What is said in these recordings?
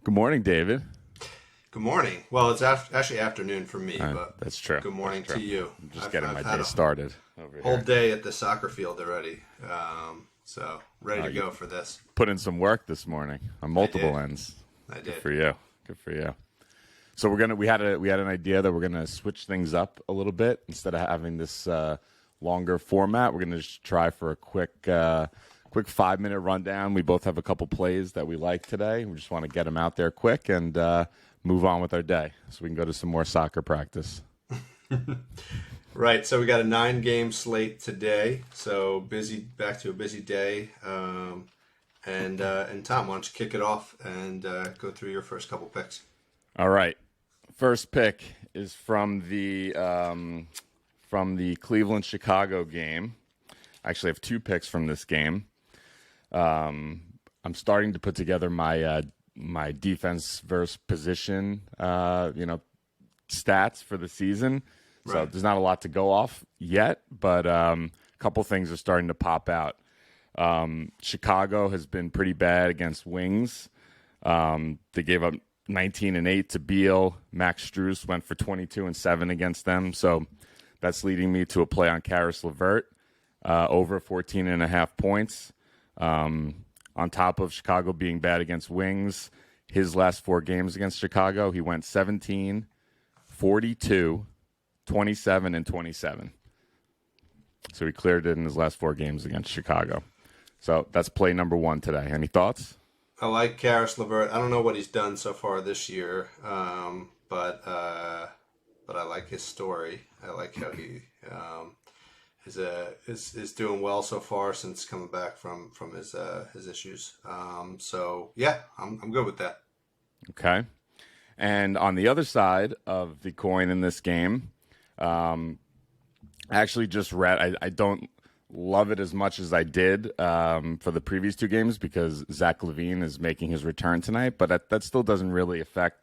Good morning, David. Good morning. Well, it's actually afternoon for me, but That's true. good morning That's true. to you. I'm just I've, getting I've my had day a started over whole here. day at the soccer field already, so ready to You go for this. put in some work this morning on multiple ends. I Good did. for you. Good for you. So we had an idea that we're gonna switch things up a little bit instead of having this longer format. We're gonna just try for a quick 5-minute rundown. We both have a couple plays that we like today. We just want to get them out there quick and move on with our day, so we can go to some more soccer practice. Right. So we got a 9-game slate today. So back to a busy day. And Tom, why don't you kick it off and go through your first couple picks? All right. First pick is from the Cleveland-Chicago game. I actually have 2 picks from this game. I'm starting to put together my my defense versus position, stats for the season. So Right. there's not a lot to go off yet, but a couple things are starting to pop out. Chicago has been pretty bad against wings. They gave up 19-8 to Beal. Max Strus went for 22-7 against them. So that's leading me to a play on Karis LeVert, over 14.5 points. On top of Chicago being bad against wings, his last 4 games against Chicago, he went 17, 42, 27, and 27. So he cleared it in his last 4 games against Chicago. So that's play number 1 today. Any thoughts? I like Karis LeVert. I don't know what he's done so far this year, but I like his story. I like how he is doing well so far since coming back from his issues. So yeah, I'm good with that. Okay. And on the other side of the coin in this game, I actually just read, I don't love it as much as I did for the previous 2 games because Zach LaVine is making his return tonight, but that still doesn't really affect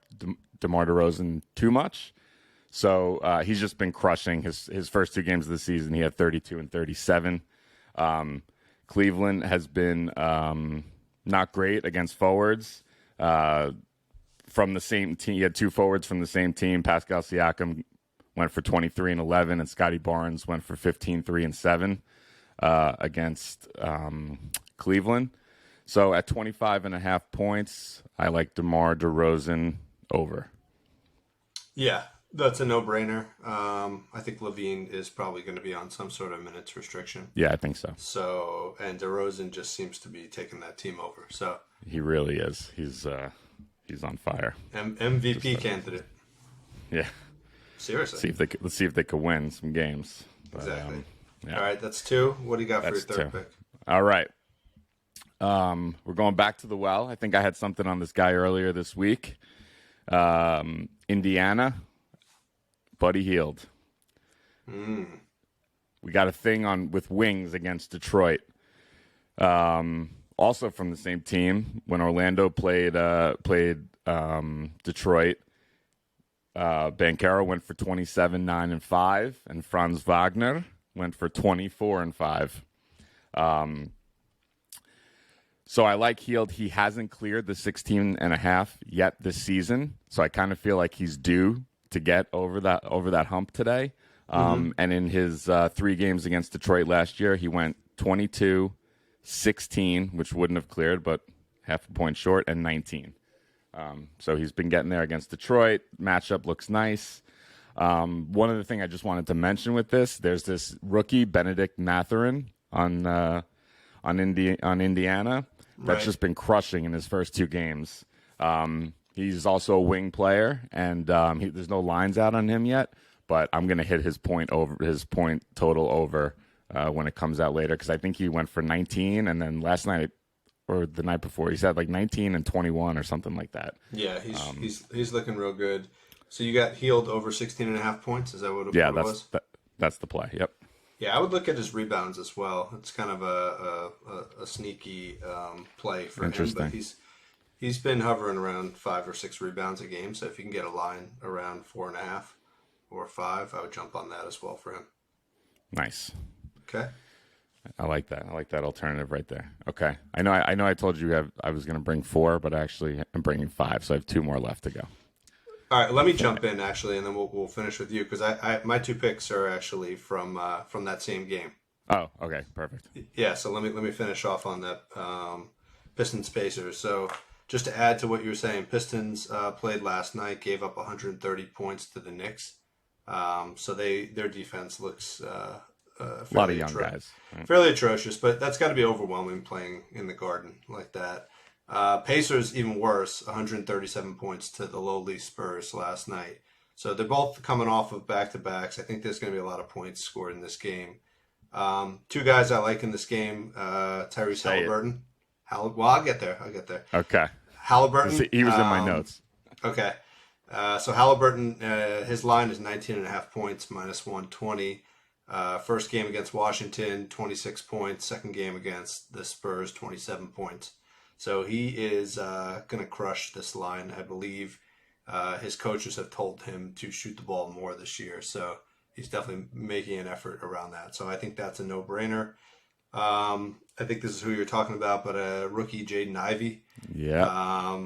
DeMar DeRozan too much. So he's just been crushing his first 2 games of the season. He had 32 and 37. Cleveland has been not great against forwards. From the same team, he had 2 forwards from the same team. Pascal Siakam went for 23 and 11, and Scotty Barnes went for 15, 3 and 7 against Cleveland. So at 25.5 points, I like DeMar DeRozan over. Yeah, that's a no-brainer. I think LaVine is probably going to be on some sort of minutes restriction. Yeah, I think so. So, and DeRozan just seems to be taking that team over. So he really is. He's on fire. MVP candidate. Yeah. Seriously. Let's see if they could win some games. But, Exactly. Yeah. All right, that's 2. What do you got for your That's third 2. pick? All right. We're going back to the well. I think I had something on this guy earlier this week. Indiana, Buddy Hield. We got a thing with wings against Detroit. Also from the same team, when Orlando played Detroit, Banchero went for 27, 9 and 5, and Franz Wagner went for 24 and 5. So I like Hield. He hasn't cleared the 16.5 yet this season, so I kind of feel like he's due to get over that hump today. And in his 3 games against Detroit last year, he went 22, 16, which wouldn't have cleared, but half a point short, and 19. So he's been getting there against Detroit. Matchup looks nice. One other thing I just wanted to mention with this, there's this rookie, Benedict Mathurin, on Indiana. That's just been crushing in his first 2 games. He's also a wing player, and there's no lines out on him yet, but I'm going to hit his point total over when it comes out later, because I think he went for 19, and then last night or the night before, he's had like 19 and 21 or something like that. Yeah, he's looking real good. So you got Hield over 16.5 points? Is that what it was? That's the play. Yep. Yeah, I would look at his rebounds as well. It's kind of a sneaky play for him, but he's been hovering around 5 or 6 rebounds a game. So if you can get a line around 4.5 or 5, I would jump on that as well for him. Nice. Okay. I like that. I like that alternative right there. Okay. I know I told you I was going to bring 4, but actually I'm bringing 5, so I have 2 more left to go. All right, let me jump in actually, and then we'll finish with you because I my 2 picks are actually from that same game. Oh, okay. Perfect. Yeah, so let me finish off on that Pistons Pacers. So just to add to what you were saying, Pistons played last night, gave up 130 points to the Knicks. So their defense looks A lot of young guys. Right? fairly atrocious, but that's got to be overwhelming playing in the Garden like that. Pacers even worse, 137 points to the lowly Spurs last night. So they're both coming off of back-to-backs. I think there's going to be a lot of points scored in this game. 2 guys I like in this game, Tyrese Say it. Halliburton. Well, I'll get there. Okay. Halliburton. He was in my notes. Okay. So Halliburton, his line is 19.5 points, minus 120. First game against Washington, 26 points. Second game against the Spurs, 27 points. So he is going to crush this line, I believe. His coaches have told him to shoot the ball more this year. So he's definitely making an effort around that. So I think that's a no-brainer. I think this is who you're talking about, but rookie Jaden Ivey. Yeah.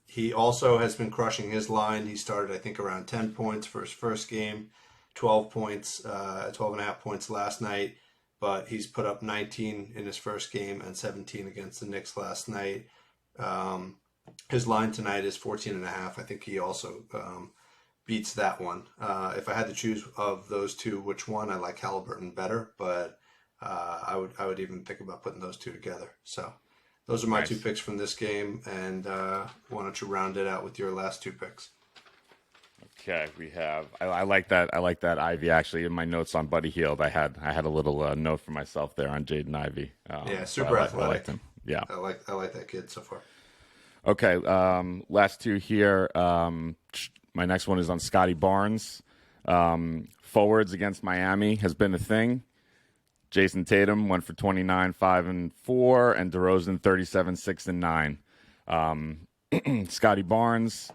He also has been crushing his line. He started, I think, around 10 points for his first game, 12 points, 12 and a half points last night. But he's put up 19 in his first game and 17 against the Knicks last night. His line tonight is 14 and a half. I think he also beats that one. If I had to choose of those 2, which one, I like Halliburton better, but I would even think about putting those 2 together. So those are my Nice. 2 picks from this game, and why don't you round it out with your last 2 picks? Okay, we have. I like that. I like that Ivy. Actually, in my notes on Buddy Hield, I had a little note for myself there on Jaden Ivy. Yeah, super athletic. I liked him. Yeah. I like that kid so far. Okay. Last 2 here. My next one is on Scotty Barnes. Forwards against Miami has been a thing. Jason Tatum went for 29, 5 and 4, and DeRozan 37, 6 and 9. Scotty Barnes.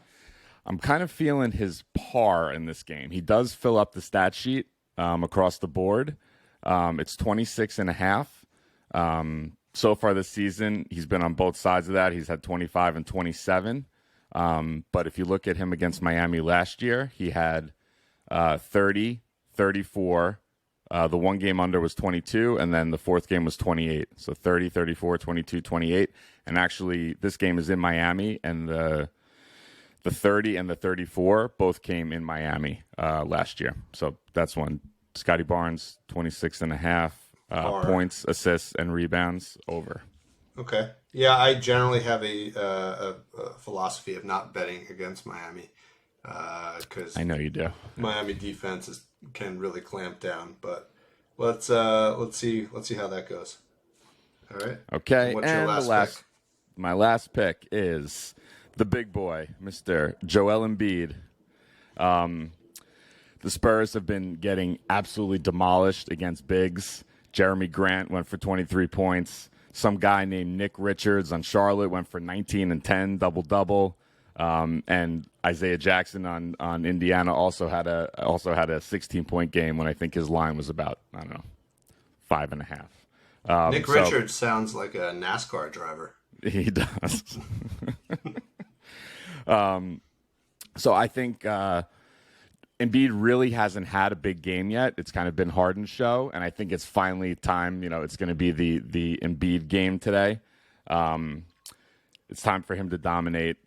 I'm kind of feeling his par in this game. He does fill up the stat sheet across the board. It's 26 and a half. So far this season, he's been on both sides of that. He's had 25 and 27. But if you look at him against Miami last year, he had 30, 34. The one game under was 22, and then the fourth game was 28. So 30, 34, 22, 28. And actually, this game is in Miami, and the 30 and the 34 both came in Miami last year. So that's one. Scotty Barnes, 26 and a half points, assists, and rebounds over. Okay. Yeah, I generally have a philosophy of not betting against Miami because I know you do. Miami defense can really clamp down. But let's see how that goes. All right. Okay. What's and your last pick? My last pick is the big boy, Mr. Joel Embiid. The Spurs have been getting absolutely demolished against bigs. Jeremy Grant went for 23 points. Some guy named Nick Richards on Charlotte went for 19 and 10, double-double. And Isaiah Jackson on Indiana also had a 16-point game when I think his line was about, 5.5. Nick Richards sounds like a NASCAR driver. He does. So I think Embiid really hasn't had a big game yet. It's kind of been Harden's show, and I think it's finally time. It's going to be the Embiid game today. It's time for him to dominate.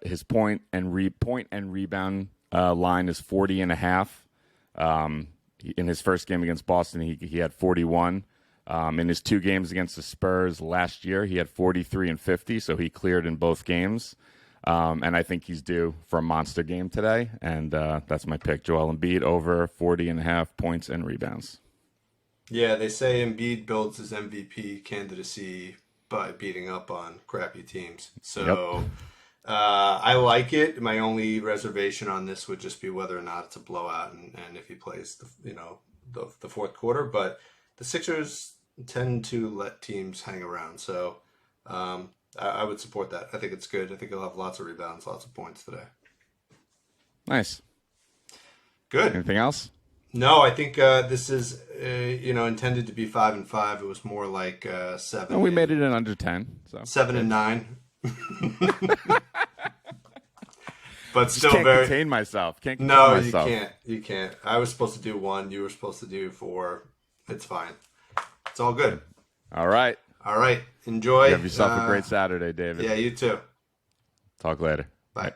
His point and rebound line is 40.5. In his first game against Boston, he had 41. In his 2 games against the Spurs last year, he had 43 and 50, so he cleared in both games. And I think he's due for a monster game today, and that's my pick. Joel Embiid over 40.5 points and rebounds. Yeah, they say Embiid builds his MVP candidacy by beating up on crappy teams. So I like it. My only reservation on this would just be whether or not it's a blowout and if he plays the fourth quarter. But the Sixers tend to let teams hang around, so I would support that. I think it's good. I think he'll have lots of rebounds, lots of points today. Nice. Good. Anything else? No, I think this is intended to be 5-5. It was more like seven. And we made it in under 10. So 7-9. But just still can't very. contain myself. Can't contain No, myself. you can't. You can't. I was supposed to do 1. You were supposed to do 4. It's fine. It's all good. All right. All right. Enjoy. You have yourself a great Saturday, David. Yeah, you too. Talk later. Bye.